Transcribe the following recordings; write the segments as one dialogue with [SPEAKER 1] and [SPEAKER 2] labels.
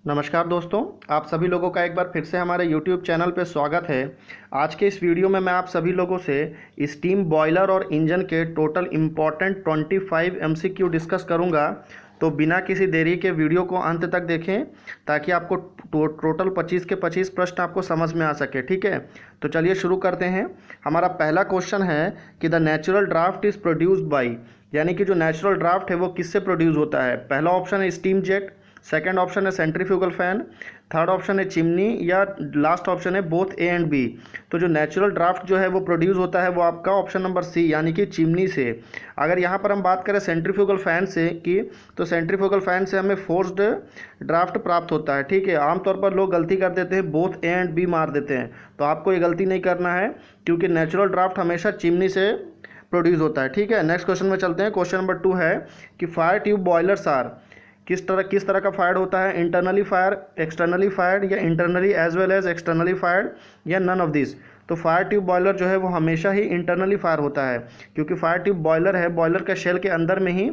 [SPEAKER 1] नमस्कार दोस्तों, आप सभी लोगों का एक बार फिर से हमारे YouTube चैनल पे स्वागत है। आज के इस वीडियो में मैं आप सभी लोगों से स्टीम बॉयलर और इंजन के टोटल इम्पॉर्टेंट 25 MCQ डिस्कस करूंगा। तो बिना किसी देरी के वीडियो को अंत तक देखें ताकि आपको टोटल 25 के 25 प्रश्न आपको समझ में आ सके। ठीक है, तो चलिए शुरू करते हैं। हमारा पहला क्वेश्चन है कि the natural draft is produced by, यानी कि जो नेचुरल ड्राफ्ट है वो किससे प्रोड्यूस होता है। पहला ऑप्शन है स्टीम जेट, सेकेंड ऑप्शन है सेंट्रीफ्यूगल फैन, थर्ड ऑप्शन है चिमनी, या लास्ट ऑप्शन है बोथ ए एंड बी। तो जो नेचुरल ड्राफ्ट जो है वो प्रोड्यूस होता है वो आपका ऑप्शन नंबर सी यानी कि चिमनी से। अगर यहाँ पर हम बात करें सेंट्रीफ्यूगल फैन से की, तो सेंट्रीफ्यूगल फैन से हमें फोर्स्ड ड्राफ्ट प्राप्त होता है। ठीक है, आमतौर पर लोग गलती कर देते हैं, बोथ ए एंड बी मार देते हैं, तो आपको ये गलती नहीं करना है क्योंकि नेचुरल ड्राफ्ट हमेशा चिमनी से प्रोड्यूस होता है। ठीक है, नेक्स्ट क्वेश्चन में चलते हैं। क्वेश्चन नंबर 2 है कि फायर ट्यूब बॉयलर्स आर, किस तरह का फायर्ड होता है। इंटरनली फायर, एक्सटर्नली फायर्ड, या internally as well as externally fired, या नन ऑफ दिस। तो फायर ट्यूब बॉयलर जो है वो हमेशा ही इंटरनली फायर होता है क्योंकि फायर ट्यूब बॉयलर है, बॉयलर के शेल के अंदर में ही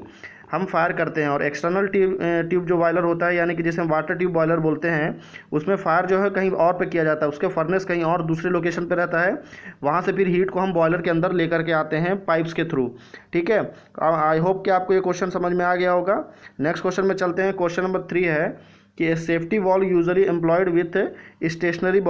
[SPEAKER 1] हम फायर करते हैं। और एक्सटर्नल ट्यूब जो बॉयलर होता है यानी कि जिसे हम वाटर ट्यूब बॉयलर बोलते हैं, उसमें फायर जो है कहीं और पे किया जाता है, उसके फर्नेस कहीं और दूसरे लोकेशन पे रहता है, वहाँ से फिर हीट को हम बॉयलर के अंदर लेकर के आते हैं पाइप्स के थ्रू। ठीक है, आई होप कि आपको ये क्वेश्चन समझ में आ गया होगा। नेक्स्ट क्वेश्चन में चलते हैं। क्वेश्चन नंबर 3 है कि safety valve usually employed with stationary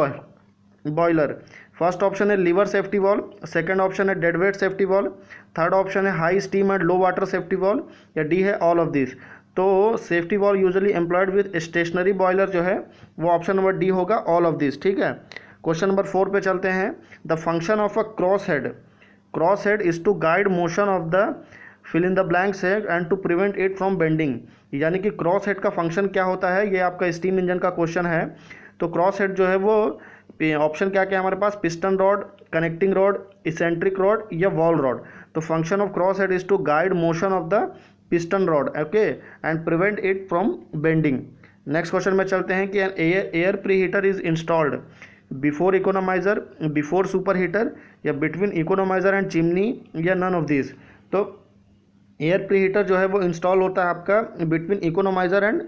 [SPEAKER 1] boiler. First option है lever safety valve, second option है dead weight safety valve, third option है high steam and low water safety valve, या D है ऑल ऑफ दिस। तो safety valve usually employed with stationary boiler जो है वो option number D होगा, all of this. ठीक है, क्वेश्चन नंबर 4 पे चलते हैं। The function of a cross head is to guide motion of the fill in the blanks है and to prevent it from bending. यानी कि क्रॉस हेड का फंक्शन क्या होता है, ये आपका स्टीम इंजन का क्वेश्चन है। तो क्रॉस हेड जो है वो ऑप्शन क्या क्या है हमारे पास, piston rod, connecting rod, eccentric rod, या वॉल रॉड। तो function of cross head is to guide motion of the piston rod, okay, and prevent it from bending. Next question में चलते हैं कि air pre heater is installed before economiser, before superheater, या between economiser and chimney, या none of this. तो air pre heater जो है वो इंस्टॉल होता है आपका बिटवीन इकोनोमाइजर एंड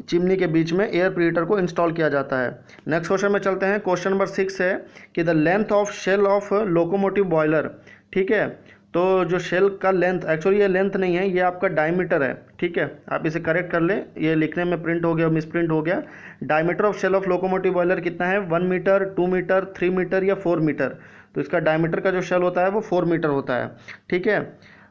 [SPEAKER 1] चिमनी के बीच में एयर प्रीहीटर को इंस्टॉल किया जाता है। नेक्स्ट क्वेश्चन में चलते हैं। क्वेश्चन नंबर 6 है कि the length of shell of locomotive boiler. ठीक है, तो जो शेल का लेंथ, एक्चुअली ये लेंथ नहीं है, ये आपका डायमीटर है। ठीक है, आप इसे करेक्ट कर लें, ये लिखने में प्रिंट हो गया, मिस प्रिंट हो गया। Diameter of shell of locomotive boiler कितना है, 1 मीटर, 2 मीटर, 3 मीटर, या 4 मीटर। तो इसका डायमीटर का जो शेल होता है वो 4 मीटर होता है। ठीक है,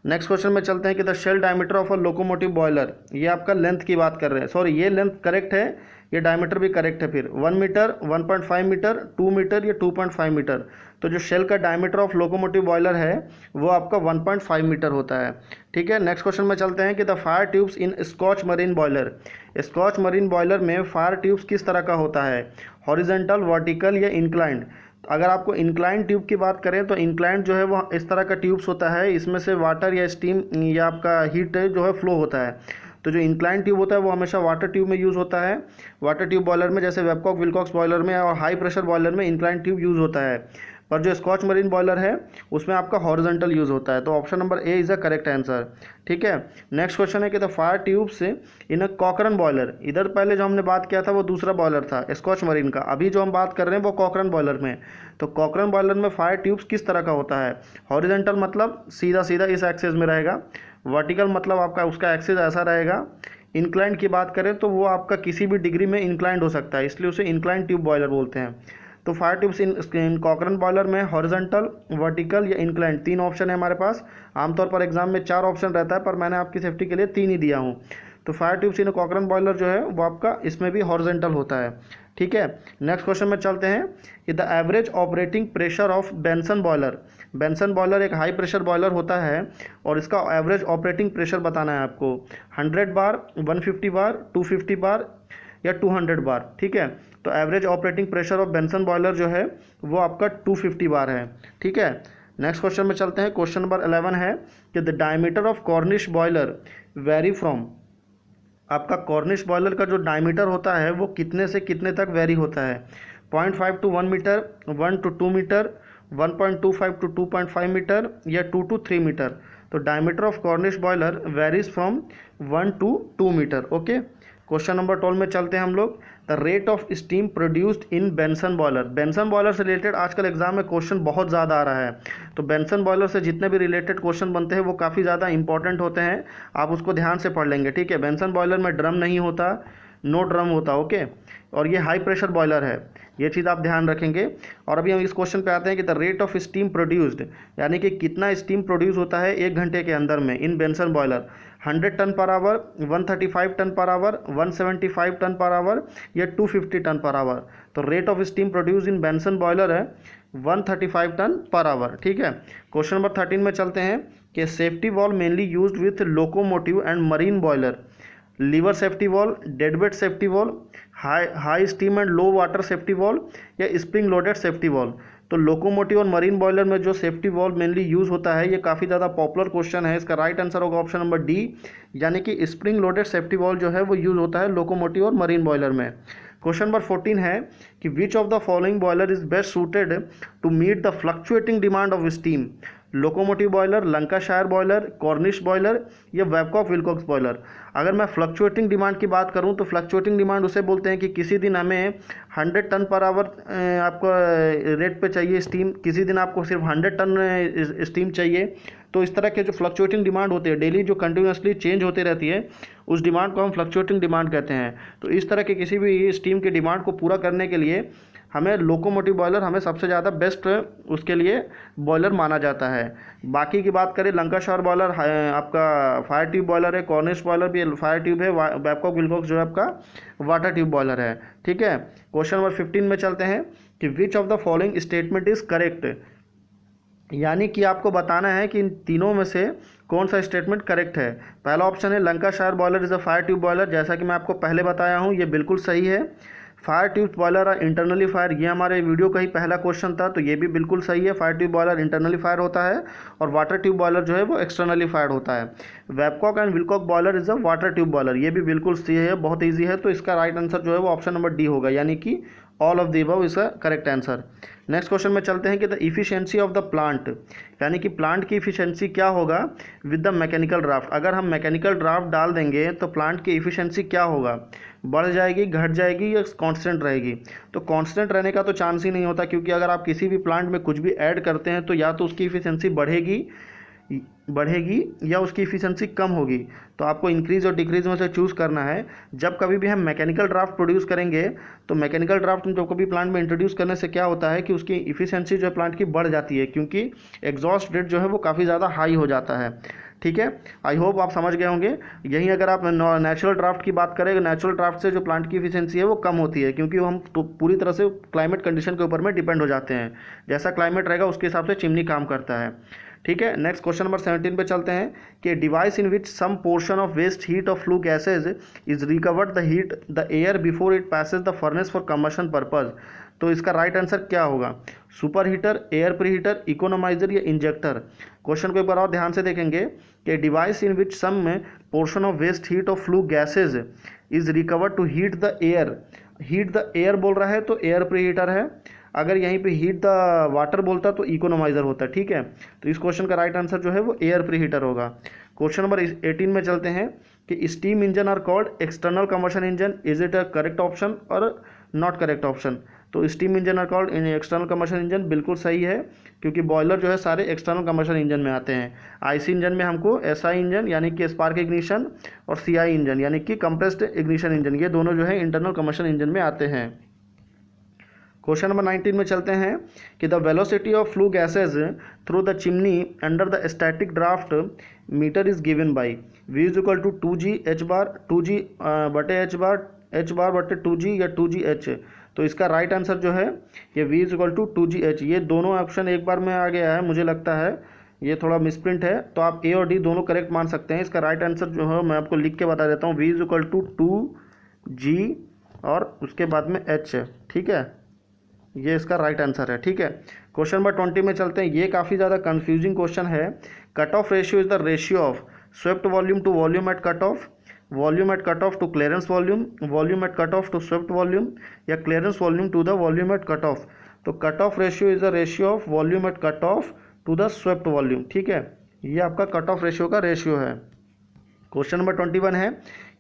[SPEAKER 1] नेक्स्ट क्वेश्चन में चलते हैं कि the shell diameter of a locomotive boiler, ये आपका लेंथ की बात कर रहे हैं, सॉरी ये लेंथ करेक्ट है, ये डायमीटर भी करेक्ट है। फिर 1 मीटर, 1.5 मीटर, 2 मीटर, या 2.5 मीटर। तो जो शेल का डायमीटर ऑफ लोकोमोटिव बॉयलर है वो आपका 1.5 मीटर होता है। ठीक है, नेक्स्ट क्वेश्चन में चलते हैं कि the fire tubes in Scotch marine boiler. Scotch marine boiler में फायर ट्यूब्स किस तरह का होता है, हॉरिजेंटल, वर्टिकल, या इंक्लाइंड। अगर आपको इंक्लाइन ट्यूब की बात करें तो इंक्लाइन जो है वो इस तरह का ट्यूब्स होता है, इसमें से वाटर या स्टीम या आपका हीट जो है फ्लो होता है। तो जो इंक्लाइन ट्यूब होता है वो हमेशा वाटर ट्यूब में यूज़ होता है, वाटर ट्यूब बॉयलर में, जैसे वेबकॉक विलकॉक्स बॉयलर में और हाई प्रेशर बॉयलर में इंक्लाइन ट्यूब यूज़ होता है। पर जो स्कॉच मरीन बॉयलर है उसमें आपका हॉरिजॉन्टल यूज़ होता है। तो option number A is the correct answer. ठीक है, नेक्स्ट क्वेश्चन है कि the fire tubes in a Cochran boiler. इधर पहले जो हमने बात किया था वो दूसरा बॉयलर था स्कॉच मरीन का, अभी जो हम बात कर रहे हैं वो कॉकरन बॉयलर में। तो कॉकरन बॉयलर में फायर ट्यूब्स किस तरह का होता है, हॉरिजॉन्टल मतलब सीधा सीधा इस एक्सिस में रहेगा, वर्टिकल मतलब आपका उसका एक्सिस ऐसा रहेगा, इंक्लाइंड की बात करें तो वो आपका किसी भी डिग्री में इंक्लाइंड हो सकता है, इसलिए उसे इंक्लाइंड ट्यूब बॉयलर बोलते हैं। तो fire tubes in Cochran boiler में हॉरिजॉन्टल, वर्टिकल, या इंक्लाइंड 3 ऑप्शन है हमारे पास। आमतौर पर एग्जाम में 4 ऑप्शन रहता है पर मैंने आपकी सेफ्टी के लिए 3 ही दिया हूँ। तो fire tubes in Cochran boiler जो है वो आपका इसमें भी हॉरिजॉन्टल होता है। ठीक है, नेक्स्ट क्वेश्चन में चलते हैं कि the average operating pressure of Benson boiler. Benson boiler एक हाई प्रेशर बॉयलर होता है और इसका एवरेज ऑपरेटिंग प्रेशर बताना है आपको, 100 बार, 150 बार, 250 बार, या 200 बार। ठीक है, तो average operating pressure of Benson boiler जो है वो आपका 250 बार है। ठीक है, नेक्स्ट क्वेश्चन में चलते हैं। क्वेश्चन नंबर 11 है कि the diameter of Cornish boiler very from. आपका कॉर्निश बॉयलर का जो डायमीटर होता है वो कितने से कितने तक वेरी होता है, 0.5 to 1 metre, 1 to 2 metre, 1.25 to 2.5 metre, या 2 to 3 मीटर। तो diameter of Cornish boiler varies from 1 to 2 metre. Okay, question number 12 में चलते हैं हम लोग। The rate of steam produced in Benson boiler. Benson boiler से रिलेटेड आजकल एग्जाम में क्वेश्चन बहुत ज़्यादा आ रहा है, तो बेंसन बॉयलर से जितने भी रिलेटेड क्वेश्चन बनते हैं वो काफ़ी ज़्यादा इंपॉर्टेंट होते हैं, आप उसको ध्यान से पढ़ लेंगे, ठीक है। बेंसन बॉयलर में ड्रम नहीं होता, नो ड्रम होता, ओके। और ये हाई प्रेशर बॉयलर है, ये चीज़ आप ध्यान रखेंगे। और अभी हम इस क्वेश्चन पे आते हैं कि the rate of steam produced, यानी कि कितना स्टीम प्रोड्यूस होता है 1 घंटे के अंदर में in Benson boiler. 100 ton per hour, 135 ton per hour, 175 ton per hour या 250 टन पर आवर। तो rate of steam produce in Benson boiler है 135 टन पर आवर, ठीक है। क्वेश्चन नंबर 13 में चलते हैं कि safety valve mainly used with locomotive and marine boiler. Lever safety valve, deadweight safety valve, high steam and low water safety valve या spring loaded safety valve. तो locomotive और marine boiler में जो safety valve mainly use होता है, ये काफ़ी ज़्यादा पॉपुलर क्वेश्चन है। इसका राइट आंसर होगा ऑप्शन नंबर डी, यानी कि स्प्रिंग लोडेड सेफ्टी वॉल्व जो है वो यूज़ होता है लोकोमोटिव और मरीन बॉयलर में। क्वेश्चन नंबर 14 है कि which of the following boiler is best suited to meet the fluctuating demand of steam. Locomotive boiler, Lancashire boiler, Cornish boiler या वेबकॉक विल्कॉक्स बॉयलर। अगर मैं फ्लक्चुएटिंग डिमांड की बात करूं तो फ्लक्चुएटिंग डिमांड उसे बोलते हैं कि किसी दिन हमें 100 टन पर आवर आपको रेट पे चाहिए स्टीम, किसी दिन आपको सिर्फ 100 टन स्टीम चाहिए। तो इस तरह के जो फ्लक्चुएटिंग डिमांड होते हैं, डेली जो कंटिन्यूसली चेंज होती रहती है, उस डिमांड को हम फ्लक्चुएटिंग डिमांड कहते हैं। तो इस तरह के किसी भी स्टीम की डिमांड को पूरा करने के लिए हमें लोकोमोटिव बॉयलर हमें सबसे ज़्यादा बेस्ट उसके लिए बॉयलर माना जाता है। बाकी की बात करें, लंकाशायर बॉयलर आपका फायर ट्यूब बॉयलर है, कॉर्निश बॉयलर भी फायर ट्यूब है, बैबकॉक विल्कॉक्स जो है आपका वाटर ट्यूब बॉयलर है, ठीक है। क्वेश्चन नंबर 15 में चलते हैं कि which of the following statement is correct, यानी कि आपको बताना है कि इन तीनों में से कौन सा स्टेटमेंट करेक्ट है। पहला ऑप्शन है Lancashire boiler is a fire tube boiler, जैसा कि मैं आपको पहले बताया हूँ, ये बिल्कुल सही है। Fire tube boiler are internally fire, ये हमारे वीडियो का ही पहला क्वेश्चन था, तो ये भी बिल्कुल सही है। Fire tube boiler internally fire होता है और वाटर ट्यूब बॉयलर जो है वो एक्सटर्नली फायर होता है। Babcock and Wilcox boiler is a water tube boiler, ये भी बिल्कुल सही है, बहुत ईजी है। तो इसका राइट आंसर जो है वो ऑप्शन नंबर डी होगा, यानी कि ऑल ऑफ द अबव इसका करेक्ट आंसर। नेक्स्ट क्वेश्चन में चलते हैं कि the efficiency of the plant, यानी कि प्लांट की इफिशियंसी क्या होगा विद द मैकेनिकल ड्राफ्ट। अगर हम मैकेनिकल ड्राफ्ट डाल देंगे तो प्लांट की इफिशियंसी क्या होगा, बढ़ जाएगी, घट जाएगी या कांस्टेंट रहेगी। तो कांस्टेंट रहने का तो चांस ही नहीं होता, क्योंकि अगर आप किसी भी प्लांट में कुछ भी ऐड करते हैं तो या तो उसकी इफिशियंसी बढ़ेगी या उसकी इफिशियंसी कम होगी। तो आपको इंक्रीज और डिक्रीज में से चूज़ करना है। जब कभी भी हम मैकेनिकल ड्राफ्ट प्रोड्यूस करेंगे तो मैकेनिकल ड्राफ्ट में जब कभी प्लांट में इंट्रोड्यूस करने से क्या होता है कि उसकी इफिशियंसी जो है प्लांट की बढ़ जाती है, क्योंकि एग्जॉस्ट रेट जो है वो काफ़ी ज़्यादा हाई हो जाता है, ठीक है। आई होप आप समझ गए होंगे। यहीं अगर आप नेचुरल ड्राफ्ट की बात करें, नेचुरल ड्राफ्ट से जो प्लांट की इफिशियंसी है वो कम होती है, क्योंकि हम तो पूरी तरह से क्लाइमेट कंडीशन के ऊपर में डिपेंड हो जाते हैं। जैसा क्लाइमेट रहेगा उसके हिसाब से चिमनी काम करता है, ठीक है। नेक्स्ट क्वेश्चन नंबर 17 पे चलते हैं कि device in which some portion of waste heat of flue gases is recovered the heat the air before it passes the furnace for combustion purpose. तो इसका राइट आंसर क्या होगा, super heater, air pre heater, economiser या injector. Question को एक बार और ध्यान से देखेंगे कि device in which some portion of waste heat of flue gases is recovered to heat the air बोल रहा है तो एयर प्री हीटर है। अगर यहीं पे हीट द वाटर बोलता तो इकोनोमाइजर होता, ठीक है। तो इस क्वेश्चन का राइट आंसर जो है वो एयर प्री हीटर होगा। क्वेश्चन नंबर 18 में चलते हैं कि steam engine are called external combustion engine, is it a correct option और नॉट करेक्ट ऑप्शन। तो steam engine are called external combustion engine बिल्कुल सही है, क्योंकि बॉयलर जो है सारे एक्सटर्नल कंबशन इंजन में आते हैं। आईसी इंजन में हमको एसआई इंजन यानी कि स्पार्क इग्निशन और सीआई इंजन यानी कि कंप्रेस्ड इग्निशन इंजन, ये दोनों जो है इंटरनल कंबशन इंजन में आते हैं। क्वेश्चन नंबर 19 में चलते हैं कि the velocity of flue gases through the chimney under the static draft metre is given by v is equal to 2g h बार 2g बटे h बार बटे 2g या 2g h। तो इसका राइट आंसर जो है ये v is equal to 2g h। ये दोनों ऑप्शन एक बार में आ गया है, मुझे लगता है ये थोड़ा मिसप्रिंट है, तो आप ए और डी दोनों करेक्ट मान सकते हैं। इसका राइट आंसर जो है मैं आपको लिख के बता देता हूँ, v is equal to 2g और उसके बाद में h, ठीक है। ये इसका राइट आंसर है, ठीक है। क्वेश्चन नंबर 20 में चलते हैं, ये काफ़ी ज़्यादा कंफ्यूजिंग क्वेश्चन है। Cut off ratio is the ratio of swept volume to volume at cut off, volume at cut off to clearance volume, volume at cut off to swept volume या clearance volume to the volume at cut off. तो cut off ratio is the ratio of volume at cut off to the swept volume, ठीक है। ये आपका cut off ratio का ratio है। Question number 21 है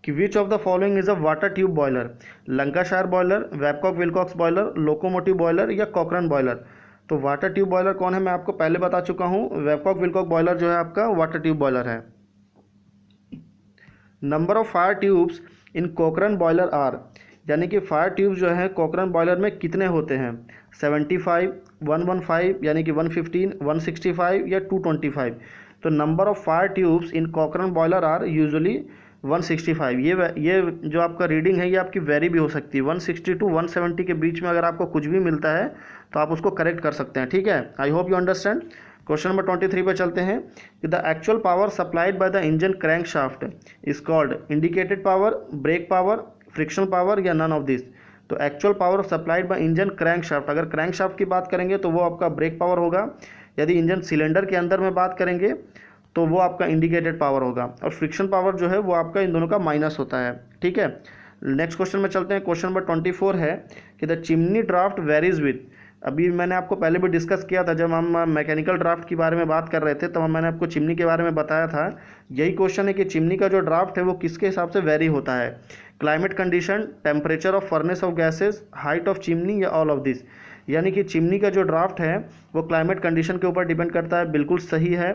[SPEAKER 1] कि which of the following is a water tube boiler, Lancashire boiler, Babcock Wilcox boiler, locomotive boiler या कॉकरन boiler. तो वाटर ट्यूब बॉयलर कौन है मैं आपको पहले बता चुका हूँ, बैबकॉक विलकॉक बॉयलर जो है आपका वाटर ट्यूब बॉयलर है। Number of fire tubes in Cochran boiler are, यानी कि फायर ट्यूब जो है कॉकरन बॉयलर में कितने होते हैं, 75, 115 यानी कि 115, 165 या 225। तो number of fire tubes in Cochran boiler are usually 165। ये जो आपका रीडिंग है ये आपकी वेरी भी हो सकती है, 160 टू 170 के बीच में अगर आपको कुछ भी मिलता है तो आप उसको करेक्ट कर सकते हैं, ठीक है। I hope you understand. Question number 23 पे चलते हैं कि the actual power supplied by the engine crankshaft is called indicated power, brake power, friction power या नन ऑफ दिस। तो actual power supplied by engine crankshaft, अगर crankshaft की बात करेंगे तो वो आपका ब्रेक पावर होगा, यदि इंजन सिलेंडर के अंदर में बात करेंगे तो वो आपका इंडिकेटेड पावर होगा, और फ्रिक्शन पावर जो है वो आपका इन दोनों का माइनस होता है, ठीक है। नेक्स्ट क्वेश्चन में चलते हैं। क्वेश्चन नंबर 24 है कि the chimney draft varies with, अभी मैंने आपको पहले भी डिस्कस किया था जब हम मैकेनिकल ड्राफ्ट के बारे में बात कर रहे थे, तब मैंने आपको चिमनी के बारे में बताया था। यही क्वेश्चन है कि चिमनी का जो ड्राफ्ट है वो किसके हिसाब से वेरी होता है, climate condition, temperature of furnace of gases, height of chimney या ऑल ऑफ दिस। यानी कि चिमनी का जो ड्राफ्ट है वो क्लाइमेट कंडीशन के ऊपर डिपेंड करता है, बिल्कुल सही है।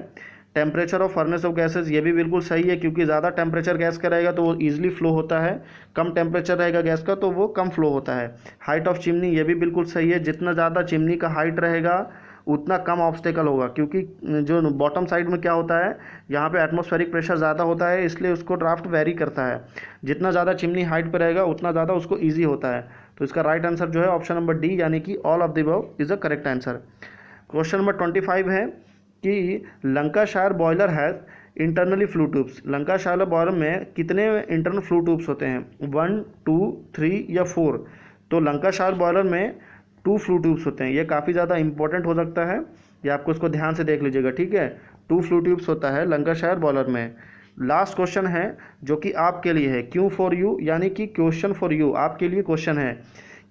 [SPEAKER 1] Temperature of furnace of gases ये भी बिल्कुल सही है, क्योंकि ज़्यादा टेम्परेचर गैस का रहेगा तो वो ईजिली फ्लो होता है, कम टेम्परेचर रहेगा गैस का तो वो कम फ्लो होता है। हाइट ऑफ चिमनी ये भी बिल्कुल सही है, जितना ज़्यादा चिमनी का हाइट रहेगा उतना कम ऑब्स्टेकल होगा, क्योंकि जो बॉटम साइड में क्या होता है यहाँ पे एटमॉस्फेरिक प्रेशर ज़्यादा होता है, इसलिए उसको ड्राफ्ट वेरी करता है। जितना ज़्यादा चिमनी हाइट पर रहेगा उतना ज़्यादा उसको ईजी होता है। तो इसका राइट आंसर जो है ऑप्शन नंबर डी, यानी कि all of the above is the correct answer. Question number 25 है कि Lancashire boiler has internally flu tubes, Lancashire boiler में कितने इंटरनल फ्लू ट्यूब्स होते हैं, 1, 2, 3 या 4। तो लंकाशायर बॉयलर में 2 फ्लू ट्यूब्स होते हैं, ये काफ़ी ज़्यादा इंपॉर्टेंट हो सकता है, ये आपको इसको ध्यान से देख लीजिएगा, ठीक है। 2 फ्लू ट्यूब्स होता है लंकाशायर बॉयलर में। लास्ट क्वेश्चन है जो कि आपके लिए है, क्यों फॉर यू, यानी कि क्वेश्चन फॉर यू, आपके लिए क्वेश्चन है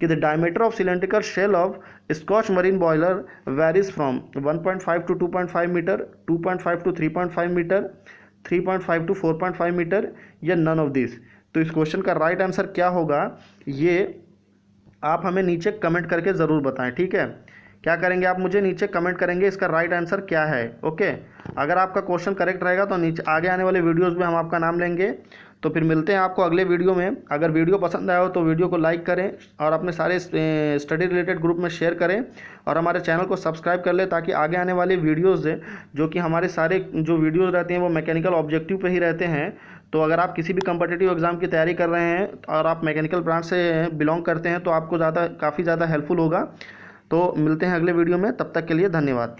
[SPEAKER 1] कि the diameter of cylindrical shell of Scotch marine boiler varies from 1.5 to 2.5 metre, 2.5 to 3.5 metre, 3.5 to 4.5 metre या नन ऑफ दिस। तो इस क्वेश्चन का राइट आंसर क्या होगा ये आप हमें नीचे कमेंट करके ज़रूर बताएं, ठीक है। क्या करेंगे आप, मुझे नीचे कमेंट करेंगे इसका राइट आंसर क्या है, ओके। अगर आपका क्वेश्चन करेक्ट रहेगा तो नीचे आगे आने वाले वीडियोस में हम आपका नाम लेंगे। तो फिर मिलते हैं आपको अगले वीडियो में। अगर वीडियो पसंद आया हो तो वीडियो को लाइक करें और अपने सारे स्टडी रिलेटेड ग्रुप में शेयर करें, और हमारे चैनल को सब्सक्राइब कर लें, ताकि आगे आने वाले वीडियोज़ जो कि हमारे सारे जो वीडियोज़ रहते हैं वो मैकेनिकल ऑब्जेक्टिव पे ही रहते हैं। तो अगर आप किसी भी कम्पिटिटिव एग्ज़ाम की तैयारी कर रहे हैं और आप मैकेनिकल ब्रांच से बिलोंग करते हैं तो आपको काफ़ी ज़्यादा हेल्पफुल होगा। तो मिलते हैं अगले वीडियो में, तब तक के लिए धन्यवाद।